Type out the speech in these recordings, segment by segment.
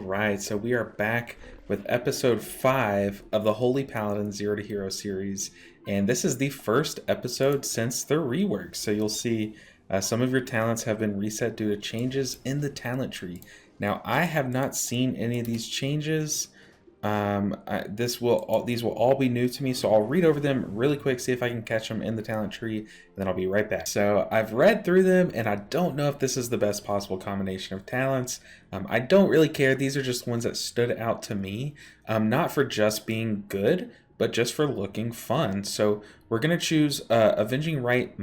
Alright, so we are back with episode 5 of the Holy Paladin Zero to Hero series, and this is the first episode since the rework. So you'll see some of your talents have been reset due to changes in the talent tree. Now, I have not seen any of these changes. These will all be new to me, so I'll read over them really quick, see if I can catch them in the talent tree, and then I'll be right back. So I've read through them, and I don't know if this is the best possible combination of talents. I don't really care. These are just ones that stood out to me, not for just being good, but just for looking fun. So we're going to choose Avenging Right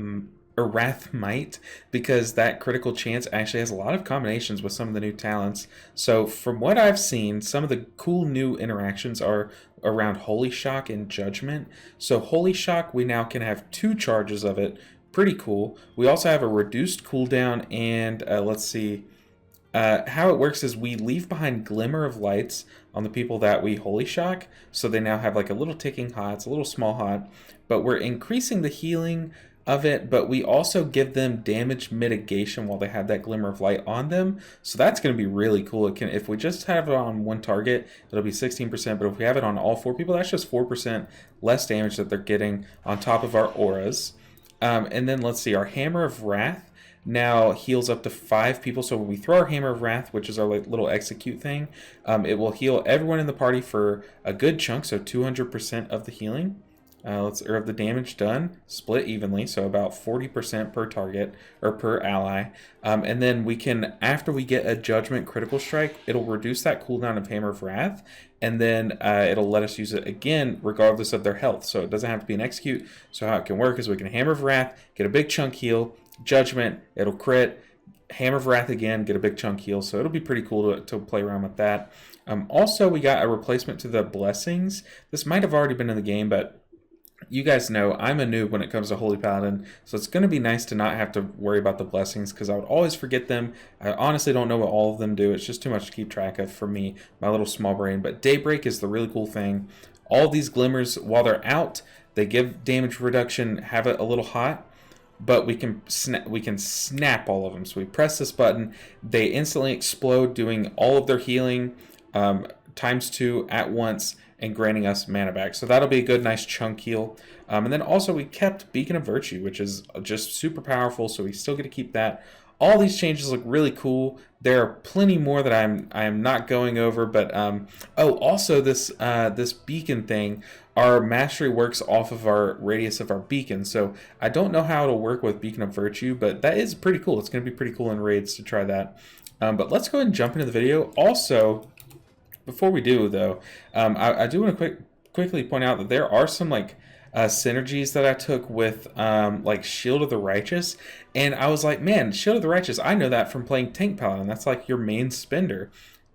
or Wrath Might, because that critical chance actually has a lot of combinations with some of the new talents. So from what I've seen, some of the cool new interactions are around Holy Shock and Judgment. So Holy Shock, we now can have 2 charges of it. Pretty cool. We also have a reduced cooldown, and let's see. How it works is we leave behind Glimmer of Lights on the people that we Holy Shock, so they now have like a little ticking hot, it's a little small hot, but we're increasing the healing of it, but we also give them damage mitigation while they have that Glimmer of Light on them. So that's going to be really cool. It can, if we just have it on one target, it'll be 16%, but if we have it on all 4 people, that's just 4% less damage that they're getting on top of our auras. And then let's see, our Hammer of Wrath now heals up to 5 people. So when we throw our Hammer of Wrath, which is our like little execute thing, it will heal everyone in the party for a good chunk, so 200% of the healing. Or of the damage done, split evenly, so about 40% per target or per ally. And then we can, after we get a Judgment critical strike, it'll reduce that cooldown of Hammer of Wrath, and then it'll let us use it again regardless of their health. So it doesn't have to be an execute. So how it can work is we can Hammer of Wrath, get a big chunk heal, Judgment, it'll crit, Hammer of Wrath again, get a big chunk heal. So it'll be pretty cool to play around with that. Also, we got a replacement to the Blessings. This might have already been in the game, but you guys know I'm a noob when it comes to Holy Paladin, so it's going to be nice to not have to worry about the blessings, because I would always forget them. I honestly don't know what all of them do. It's just too much to keep track of for me, my little small brain. But Daybreak is the really cool thing. All these glimmers, while they're out, they give damage reduction, have it a little hot, but we can snap all of them. So we press this button, they instantly explode, doing all of their healing ×2 at once, and granting us mana back. So that'll be a good, nice chunk heal. And then also we kept Beacon of Virtue, which is just super powerful, so we still get to keep that. All these changes look really cool. There are plenty more that I am not going over, but oh, also this beacon thing, our mastery works off of our radius of our beacon. So I don't know how it'll work with Beacon of Virtue, but that is pretty cool. It's going to be pretty cool in raids to try that. But let's go ahead and jump into the video. Also, before we do, though, I do want to quickly point out that there are some like synergies that I took with like Shield of the Righteous, and I was like, man, Shield of the Righteous, I know that from playing Tank Paladin. That's like your main spender.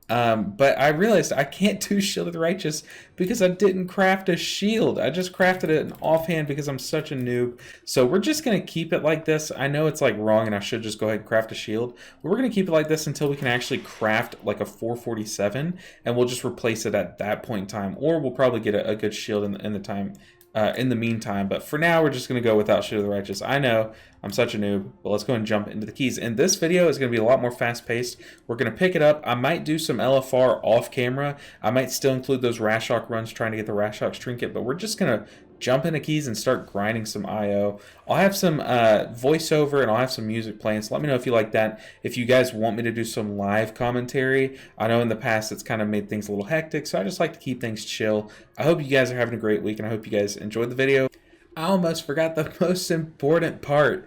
But I realized I can't do Shield of the Righteous because I didn't craft a shield. I just crafted it offhand because I'm such a noob. So we're just going to keep it like this. I know it's like wrong and I should just go ahead and craft a shield, but we're going to keep it like this until we can actually craft like a 447, and we'll just replace it at that point in time, or we'll probably get a good shield in the meantime. But for now, we're just going to go without Shield of the Righteous. I know I'm such a noob, but let's go ahead and jump into the keys. And this video is going to be a lot more fast-paced. We're going to pick it up. I might do some LFR off camera. I might still include those Rashok runs trying to get the Rashok's trinket, but we're just going to jump into keys and start grinding some IO. I'll have some voiceover and I'll have some music playing, so let me know if you like that. If you guys want me to do some live commentary, I know in the past it's kind of made things a little hectic, so I just like to keep things chill. I hope you guys are having a great week, and I hope you guys enjoyed the video. I almost forgot the most important part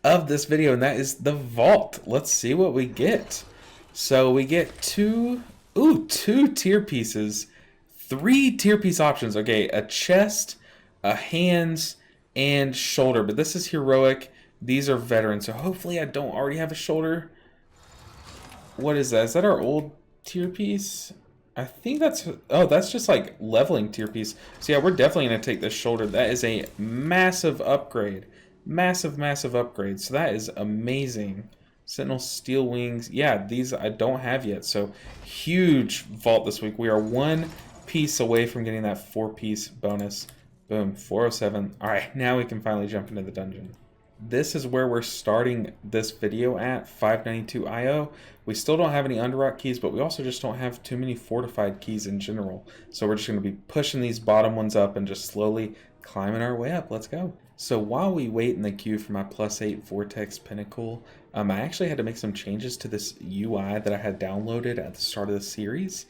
of this video, and that is the vault. Let's see what we get. So we get two tier pieces, 3 tier piece options. Okay, a chest, a hands, and shoulder, but this is heroic. These are veteran, so hopefully I don't already have a shoulder. What is that? Is that our old tier piece? I think that's, oh, that's just like leveling tier piece. So yeah, we're definitely going to take this shoulder. That is a massive upgrade. Massive upgrade. So that is amazing. Sentinel steel wings. Yeah, these I don't have yet. So huge vault this week. We are 1 piece away from getting that 4-piece bonus. Boom, 407. All right, now we can finally jump into the dungeon. this is where we're starting this video at 592 IO. We still don't have any underrock keys, but we also just don't have too many fortified keys in general. So we're just going to be pushing these bottom ones up and just slowly climbing our way up. Let's go. So while we wait in the queue for my +8 Vortex Pinnacle, I actually had to make some changes to this UI that I had downloaded at the start of the series.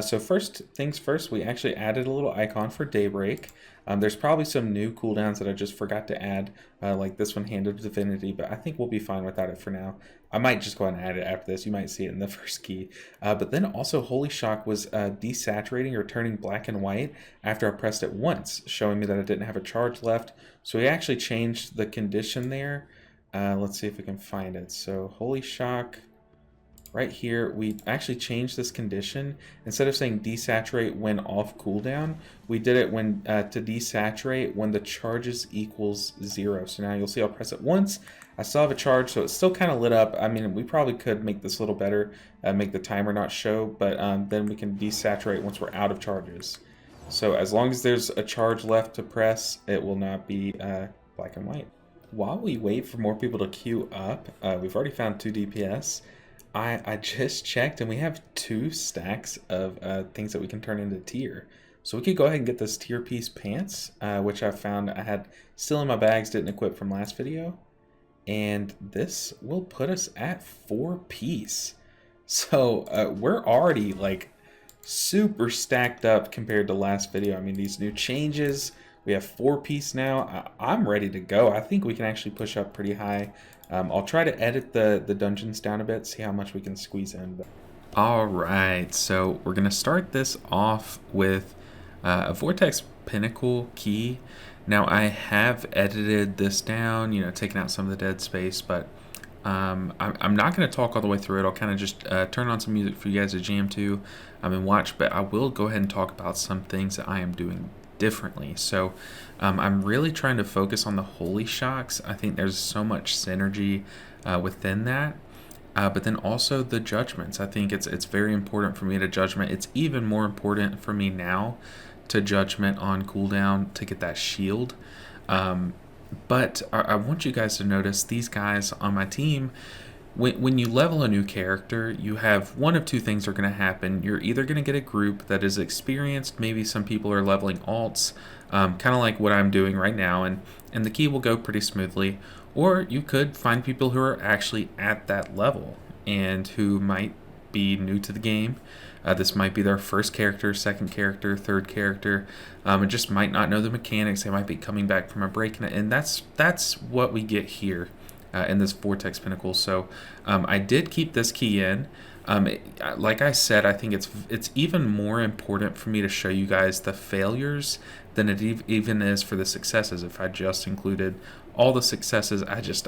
So first things first, we actually added a little icon for Daybreak. There's probably some new cooldowns that I just forgot to add, like this one, Hand of Divinity, but I think we'll be fine without it for now. I might just go ahead and add it after this. You might see it in the first key. But then also Holy Shock was desaturating or turning black and white after I pressed it once, showing me that I didn't have a charge left. So we actually changed the condition there. Let's see if we can find it. So Holy Shock, right here, we actually changed this condition. Instead of saying desaturate when off cooldown, we did it when to desaturate when the charges equals 0. So now you'll see I'll press it once. I still have a charge, so it's still kind of lit up. I mean, we probably could make this a little better, make the timer not show, but then we can desaturate once we're out of charges. So as long as there's a charge left to press, it will not be black and white. While we wait for more people to queue up, we've already found 2 DPS. I just checked and we have 2 stacks of things that we can turn into tier. So we could go ahead and get this tier piece pants, which I found I had still in my bags, didn't equip from last video. And this will put us at 4 piece. So we're already like super stacked up compared to last video. I mean, these new changes, we have 4 piece now. I'm ready to go. I think we can actually push up pretty high. I'll try to edit the dungeons down a bit, see how much we can squeeze in. All right, so we're gonna start this off with a Vortex Pinnacle key. Now I have edited this down, you know, taking out some of the dead space, but I'm not going to talk all the way through it. I'll kind of just turn on some music for you guys to jam to and watch, but I will go ahead and talk about some things that I am doing differently. So I'm really trying to focus on the Holy Shocks. I think there's so much synergy within that. But then also the judgments. I think it's very important for me to judgment. It's even more important for me now to judgment on cooldown to get that shield. But I want you guys to notice these guys on my team. When you level a new character, you have one of 2 things are going to happen. You're either going to get a group that is experienced, maybe some people are leveling alts, kind of like what I'm doing right now, and the key will go pretty smoothly. Or you could find people who are actually at that level and who might be new to the game. This might be their first character, second character, third character, and just might not know the mechanics. They might be coming back from a break, and that's what we get here in this Vortex Pinnacle. So I did keep this key in. Like I said, I think it's even more important for me to show you guys the failures than it even is for the successes. If I just included all the successes,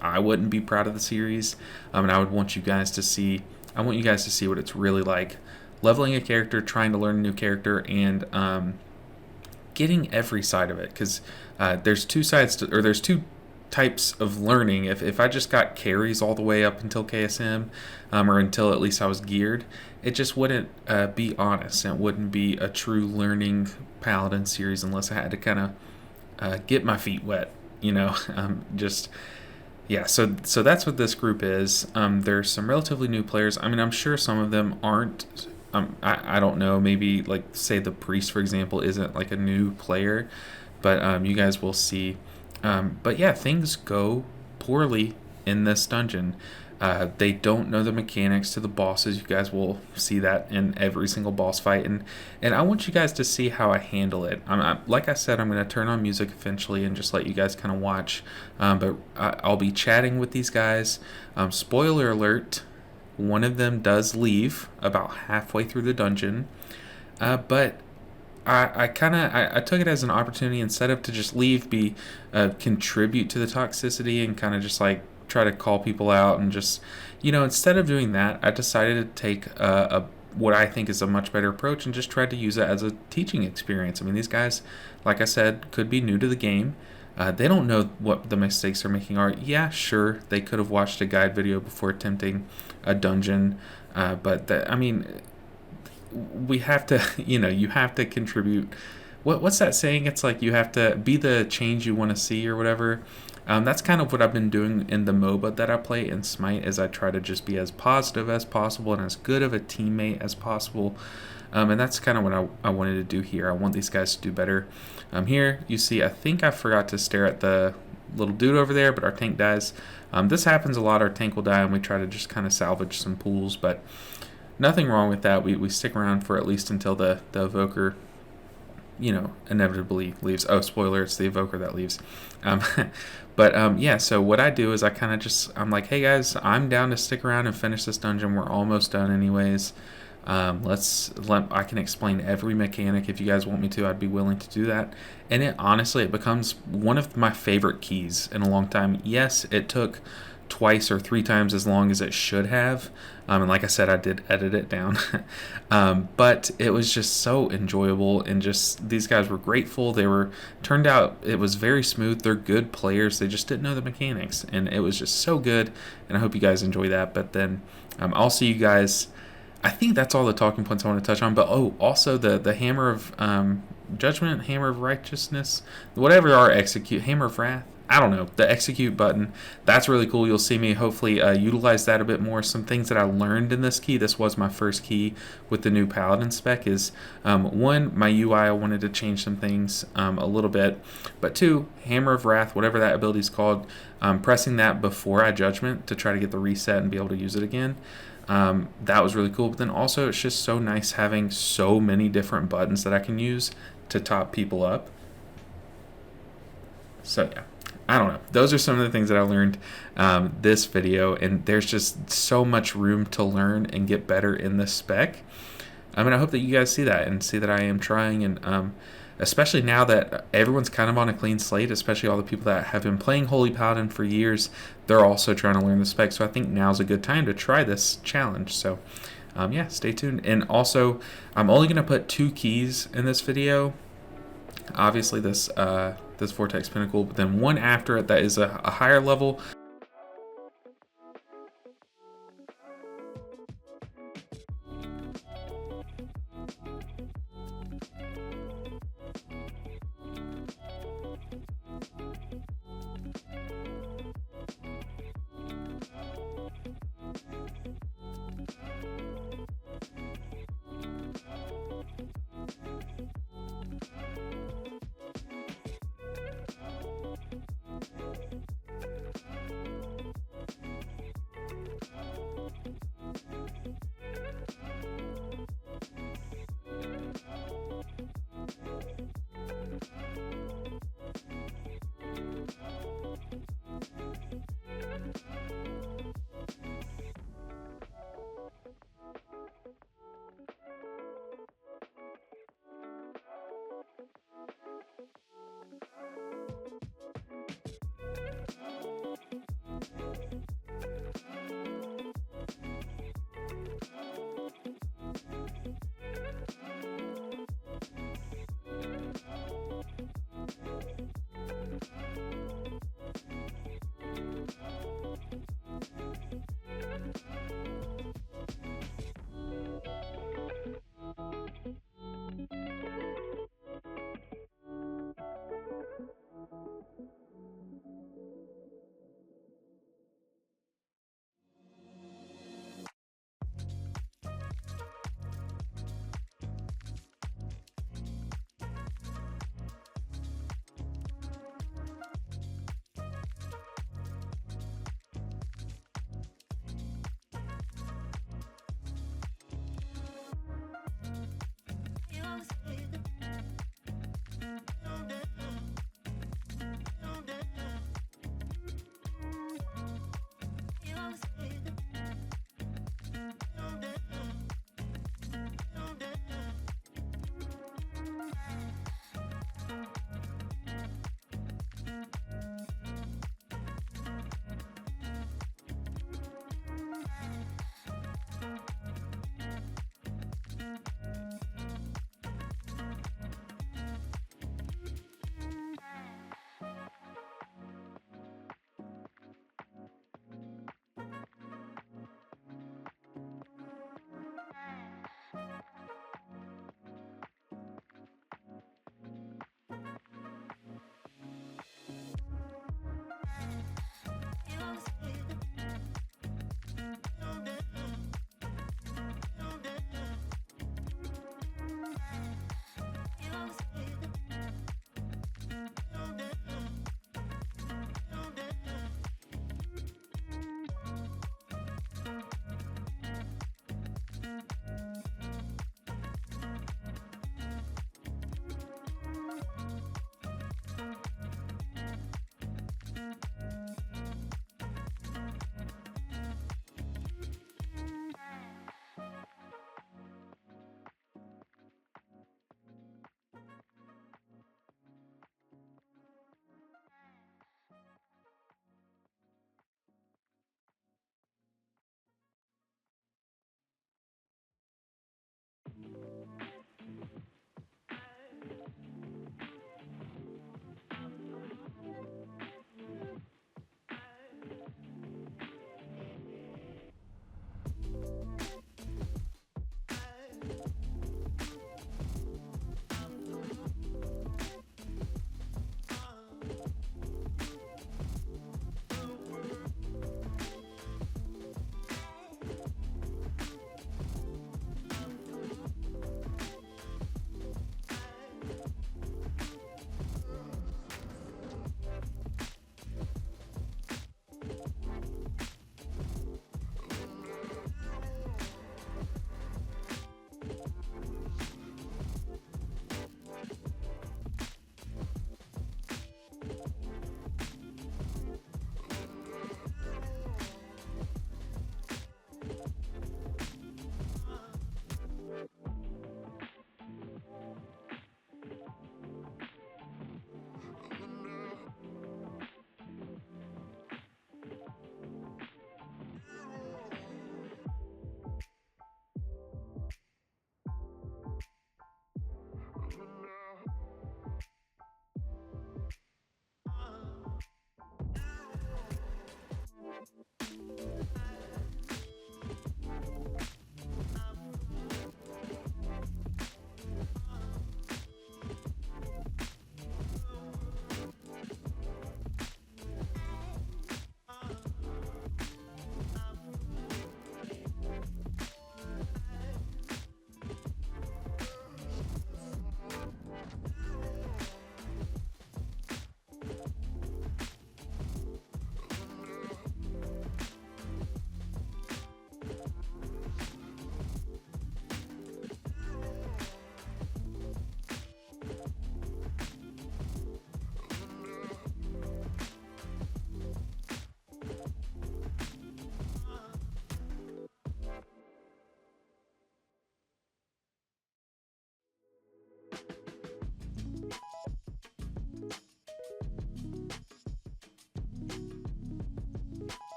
I wouldn't be proud of the series, and I would want you guys to see. I want you guys to see what it's really like leveling a character, trying to learn a new character, and getting every side of it. Because there's 2 sides to, or there's 2 types of learning. If I just got carries all the way up until KSM, or until at least I was geared, it just wouldn't be honest. It wouldn't be a true learning Paladin series unless I had to kind of get my feet wet, you know. Yeah, so that's what this group is. There's some relatively new players. I mean, I'm sure some of them aren't. I don't know. Maybe like say the priest, for example, isn't like a new player, but you guys will see. But yeah, things go poorly in this dungeon. They don't know the mechanics to the bosses. You guys will see that in every single boss fight, and I want you guys to see how I handle it. Like I said, I'm going to turn on music eventually and just let you guys kind of watch. But I'll be chatting with these guys. Spoiler alert: one of them does leave about halfway through the dungeon, but I took it as an opportunity, instead of to just leave, contribute to the toxicity and kind of just like try to call people out and just, you know, instead of doing that, I decided to take what I think is a much better approach and just tried to use it as a teaching experience. I mean, these guys, like I said, could be new to the game. They don't know what the mistakes they're making are. Yeah, sure, they could have watched a guide video before attempting a dungeon, but I mean, we have to, you know, you have to contribute. What's that saying? It's like you have to be the change you want to see or whatever. That's kind of what I've been doing in the MOBA that I play in Smite, is I try to just be as positive as possible and as good of a teammate as possible. And that's kind of what I wanted to do here. I want these guys to do better. Here you see, I think I forgot to stare at the little dude over there, but our tank dies. This happens a lot. Our tank will die, and we try to just kind of salvage some pools, but nothing wrong with that. We stick around for at least until the evoker, inevitably leaves. Oh, spoiler, it's the evoker that leaves. Yeah, so what I do is I kind of I'm like, hey guys, I'm down to stick around and finish this dungeon. We're almost done anyways. I can explain every mechanic. If you guys want me to, I'd be willing to do that. And it becomes one of my favorite keys in a long time. Yes, it took twice or 3 times as long as it should have. And like I said, I did edit it down. But it was just so enjoyable, and just these guys were grateful. Turned out it was very smooth. They're good players. They just didn't know the mechanics, and it was just so good. And I hope you guys enjoy that. But then I'll see you guys. I think that's all the talking points I want to touch on. But also the hammer of judgment, hammer of righteousness, whatever our execute, hammer of wrath. I don't know, the execute button. That's really cool. You'll see me hopefully utilize that a bit more. Some things that I learned in this key. This was my first key with the new Paladin spec. Is one, my UI, I wanted to change some things a little bit. But 2, hammer of wrath, whatever that ability is called, pressing that before I judgment to try to get the reset and be able to use it again. That was really cool. But then also, it's just so nice having so many different buttons that I can use to top people up. So yeah, I don't know. Those are some of the things that I learned this video, and there's just so much room to learn and get better in this spec. I hope that you guys see that and see that I am trying, and especially now that everyone's kind of on a clean slate, especially all the people that have been playing Holy Paladin for years, they're also trying to learn the spec. So I think now's a good time to try this challenge. So yeah, stay tuned. And also, I'm only going to put 2 keys in this video. Obviously this Vortex Pinnacle, but then one after it that is a higher level.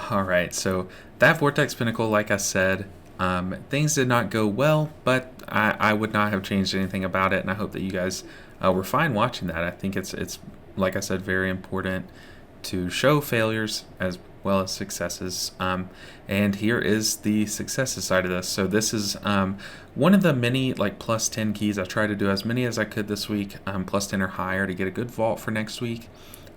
All right, so that Vortex Pinnacle, like I said, things did not go well, but I would not have changed anything about it, and I hope that you guys were fine watching that. I think it's like I said, very important to show failures as well as successes. And here is the successes side of this. So this is one of the many like plus 10 keys. I tried to do as many as I could this week, plus 10 or higher, to get a good vault for next week.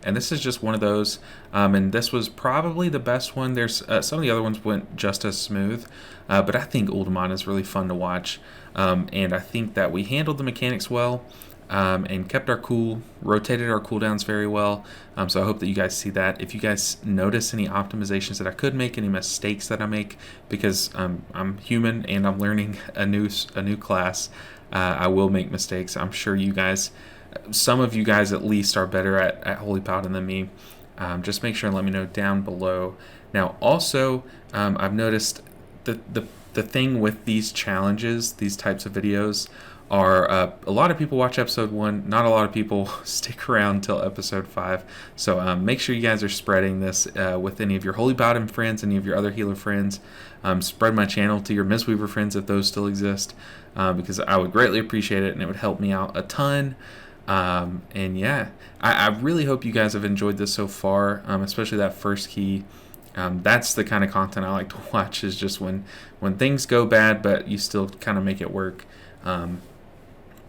And this is just one of those, and this was probably the best one. There's some of the other ones went just as smooth, but I think Ultimate is really fun to watch, and I think that we handled the mechanics well, and kept our cool, rotated our cooldowns very well. So I hope that you guys see that. If you guys notice any optimizations that I could make, any mistakes that I make, because I'm human and I'm learning a new class, I will make mistakes. I'm sure you guys, some of you guys at least, are better at Holy Paladin than me. Just make sure and let me know down below. Now also, I've noticed the thing with these challenges, these types of videos, are a lot of people watch episode 1, not a lot of people stick around until episode 5. So make sure you guys are spreading this with any of your Holy Paladin friends, any of your other healer friends. Spread my channel to your Mistweaver friends if those still exist, because I would greatly appreciate it and it would help me out a ton. And yeah, I really hope you guys have enjoyed this so far, especially that first key. That's the kind of content I like to watch, is just when things go bad but you still kind of make it work.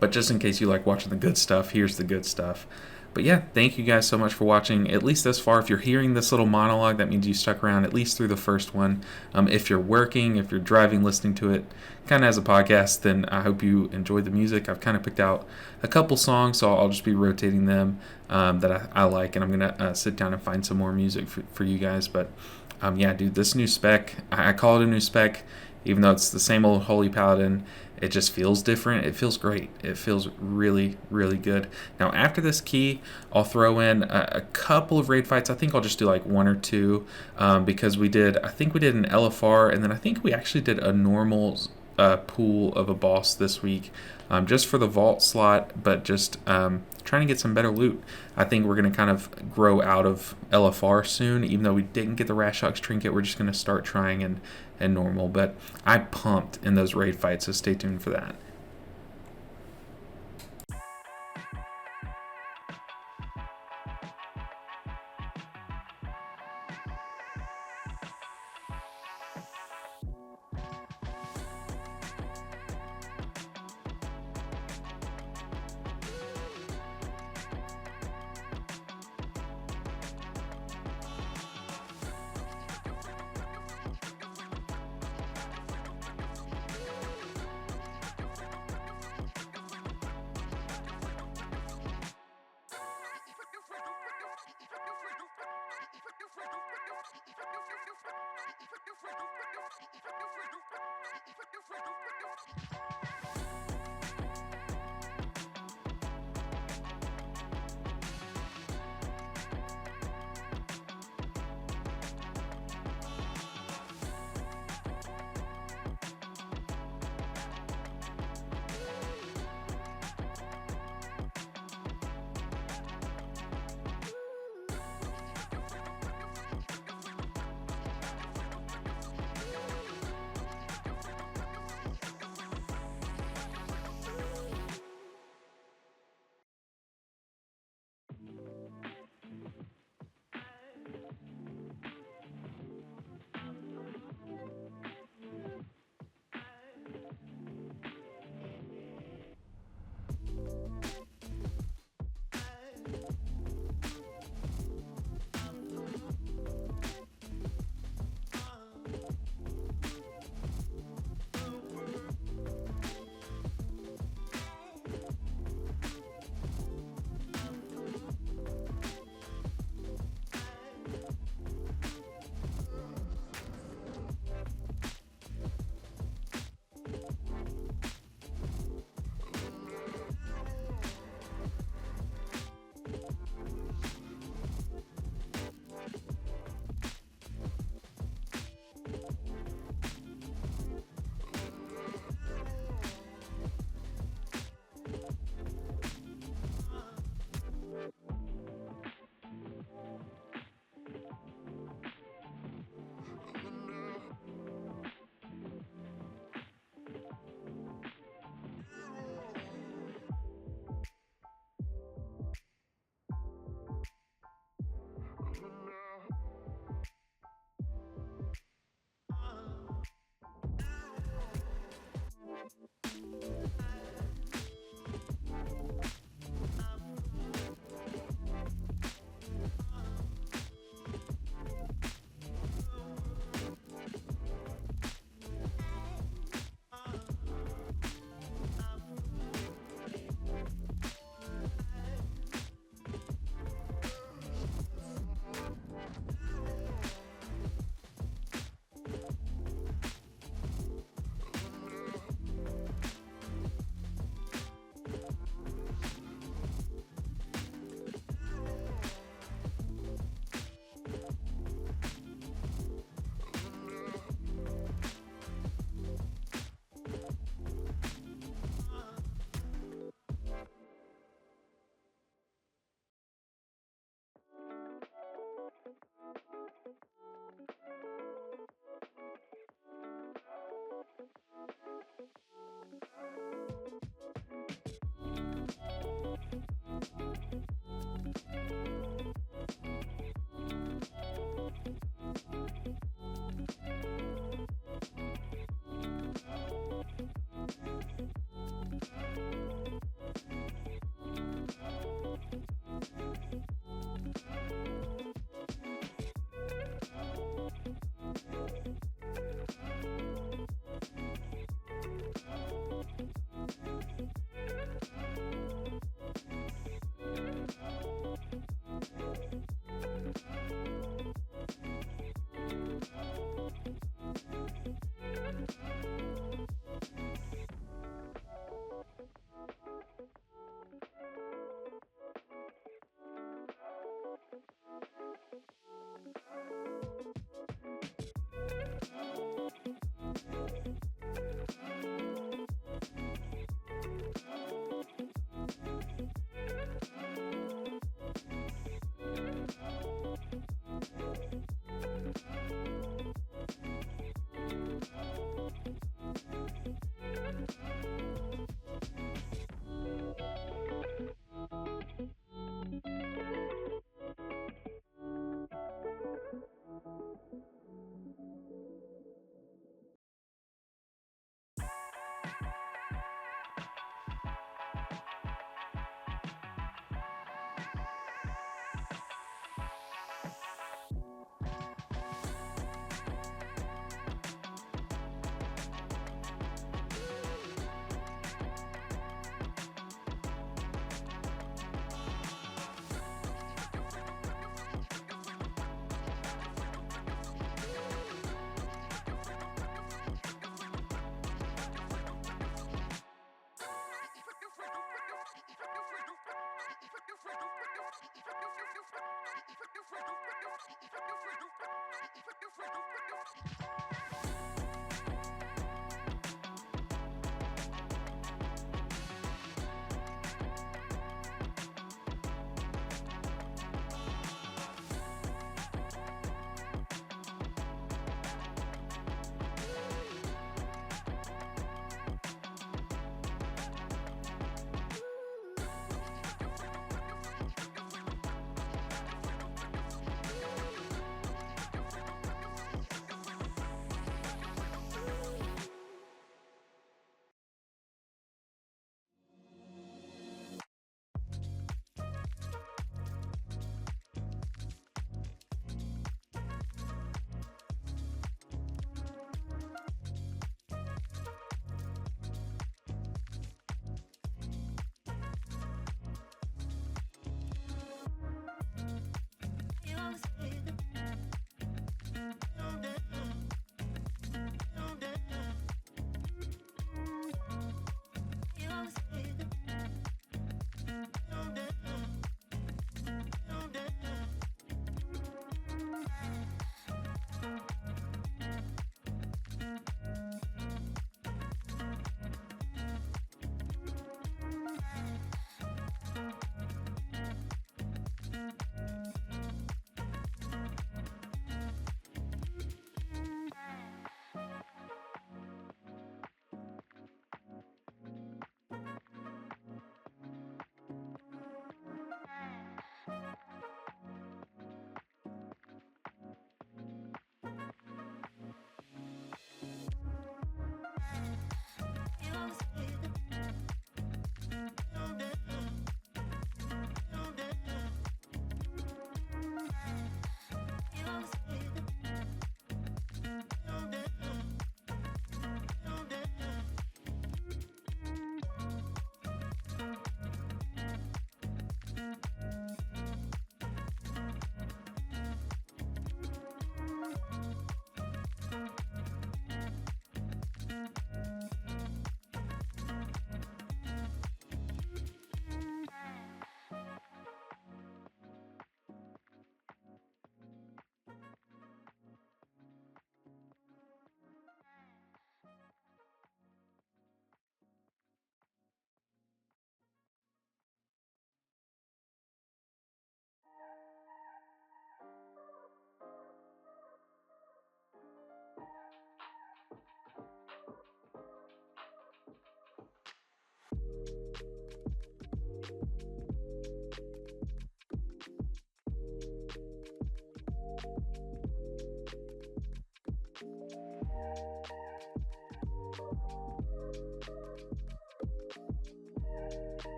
But just in case you like watching the good stuff, here's the good stuff. But yeah, thank you guys so much for watching, at least this far. If you're hearing this little monologue, that means you stuck around at least through the first one. If you're working, if you're driving, listening to it kind of as a podcast, then I hope you enjoyed the music. I've kind of picked out a couple songs, so I'll just be rotating them that I like, and I'm going to sit down and find some more music for you guys. But yeah, dude, this new spec, I call it a new spec, even though it's the same old Holy Paladin. It just feels different. It feels great. It feels really, really good. Now, after this key, I'll throw in a couple of raid fights. I think I'll just do like 1 or 2, because I think we did an LFR, and then I think we actually did a normal pool of a boss this week, just for the vault slot, but just trying to get some better loot. I think we're going to kind of grow out of LFR soon. Even though we didn't get the Rashox trinket, we're just going to start trying and normal. But I pumped in those raid fights, so stay tuned for that.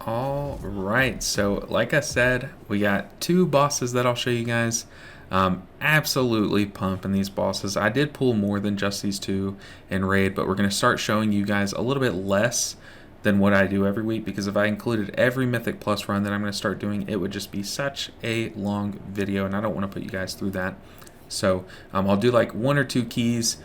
All right, so like I said, we got 2 bosses that I'll show you guys. Absolutely pumping these bosses. I did pull more than just these 2 in raid, but we're going to start showing you guys a little bit less than what I do every week, because if I included every Mythic Plus run that I'm going to start doing, it would just be such a long video, and I don't want to put you guys through that. So I'll do like 1 or 2 keys,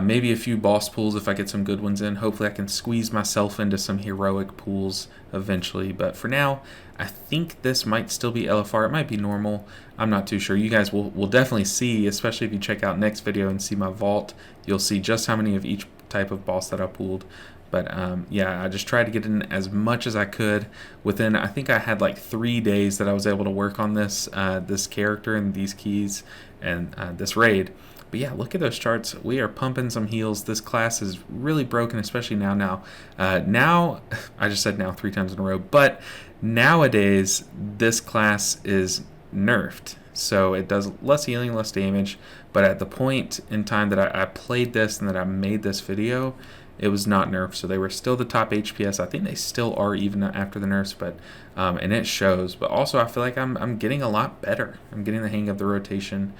maybe a few boss pools if I get some good ones in. Hopefully I can squeeze myself into some heroic pools eventually, but for now I think this might still be LFR. It might be normal, I'm not too sure. You guys will definitely see, especially if you check out next video and see my vault, you'll see just how many of each type of boss that I pulled. But yeah, I just tried to get in as much as I could within, I think I had like 3 days that I was able to work on this this character and these keys and this raid. But yeah, look at those charts. We are pumping some heals. This class is really broken, especially now. Now, I just said now 3 times in a row, but nowadays this class is nerfed. So it does less healing, less damage. But at the point in time that I played this and that I made this video, it was not nerfed. So they were still the top HPS. I think they still are even after the nerfs, but and it shows. But also I feel like I'm getting a lot better. I'm getting the hang of the rotation.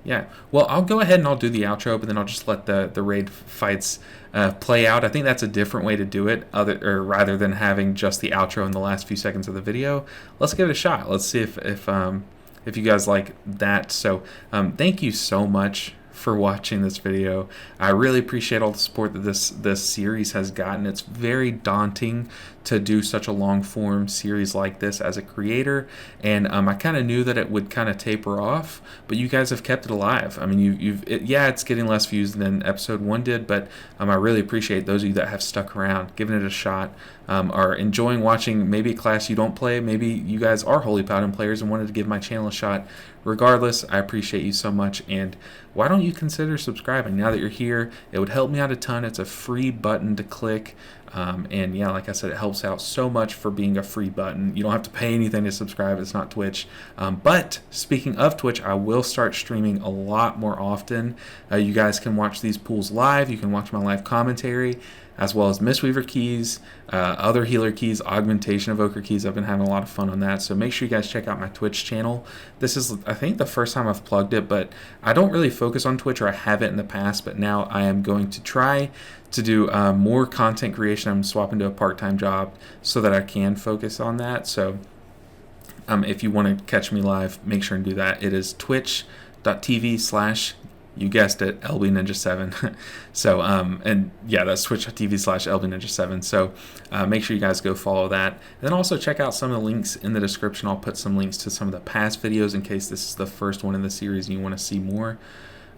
Yeah, well, I'll go ahead and I'll do the outro, but then I'll just let the raid fights play out. I think that's a different way to do it, rather than having just the outro in the last few seconds of the video. Let's give it a shot. Let's see if you guys like that. So thank you so much for watching this video. I really appreciate all the support that this series has gotten. It's very daunting to do such a long form series like this as a creator, and I kind of knew that it would kind of taper off, but you guys have kept it alive. I mean, yeah, it's getting less views than episode 1 did, but I really appreciate those of you that have stuck around, giving it a shot, are enjoying watching maybe a class you don't play. Maybe you guys are Holy Paladin players and wanted to give my channel a shot. Regardless, I appreciate you so much, and why don't you consider subscribing now that you're here? It would help me out a ton. It's a free button to click. And yeah, like I said, it helps out so much for being a free button. You don't have to pay anything to subscribe. It's not Twitch. But speaking of Twitch, I will start streaming a lot more often. You guys can watch these pools live. You can watch my live commentary, as well as Mistweaver keys, other healer keys, augmentation evoker keys. I've been having a lot of fun on that. So make sure you guys check out my Twitch channel. This is, I think, the first time I've plugged it, but I don't really focus on Twitch, or I haven't in the past, but now I am going to try to do more content creation. I'm swapping to a part-time job so that I can focus on that. So if you want to catch me live, make sure and do that. It is twitch.tv/ you guessed it, LBNinja7. So, and yeah, that's twitch.tv/LBNinja7. So make sure you guys go follow that. And then also check out some of the links in the description. I'll put some links to some of the past videos in case this is the first one in the series and you want to see more.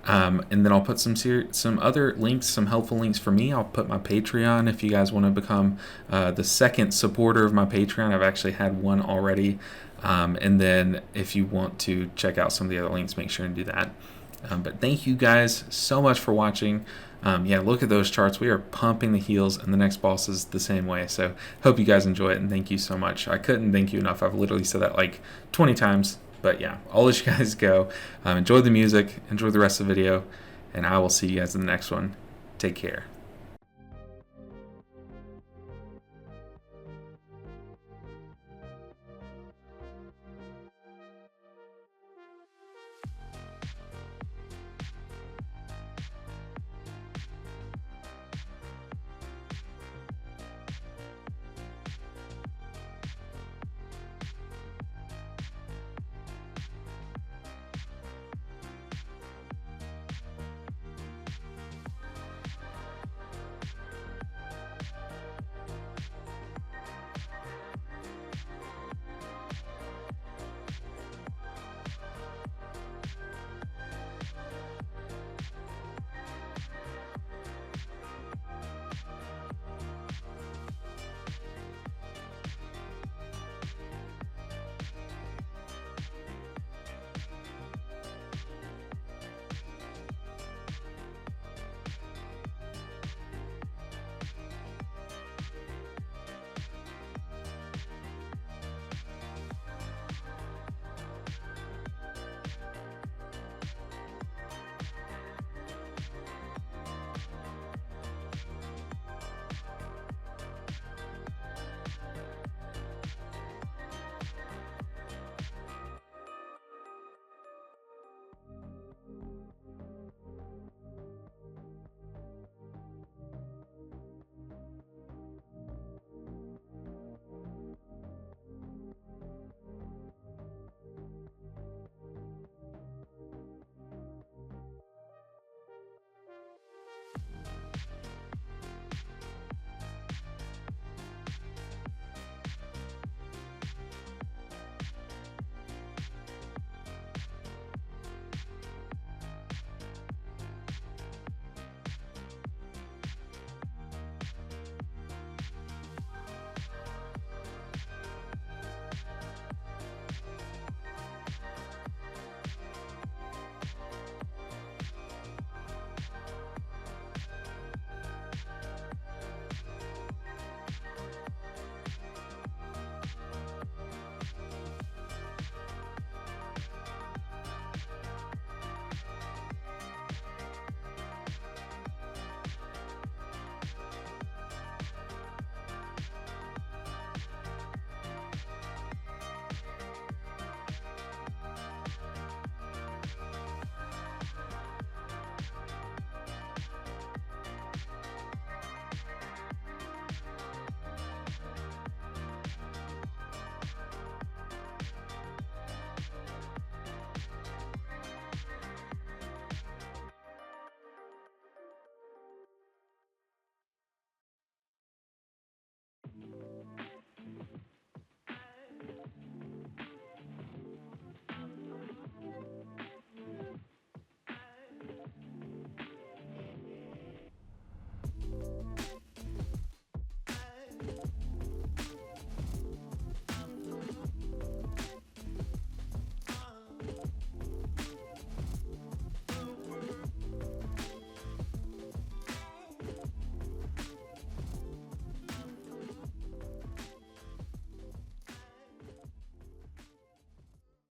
And then I'll put some other links, some helpful links for me. I'll put my Patreon if you guys want to become the second supporter of my Patreon. I've actually had one already. And then if you want to check out some of the other links, make sure and do that. But thank you guys so much for watching. Yeah, look at those charts. We are pumping the heals, and the next boss is the same way. So hope you guys enjoy it, and thank you so much. I couldn't thank you enough. I've literally said that like 20 times. But yeah, I'll let you guys go. Enjoy the music, enjoy the rest of the video, and I will see you guys in the next one. Take care.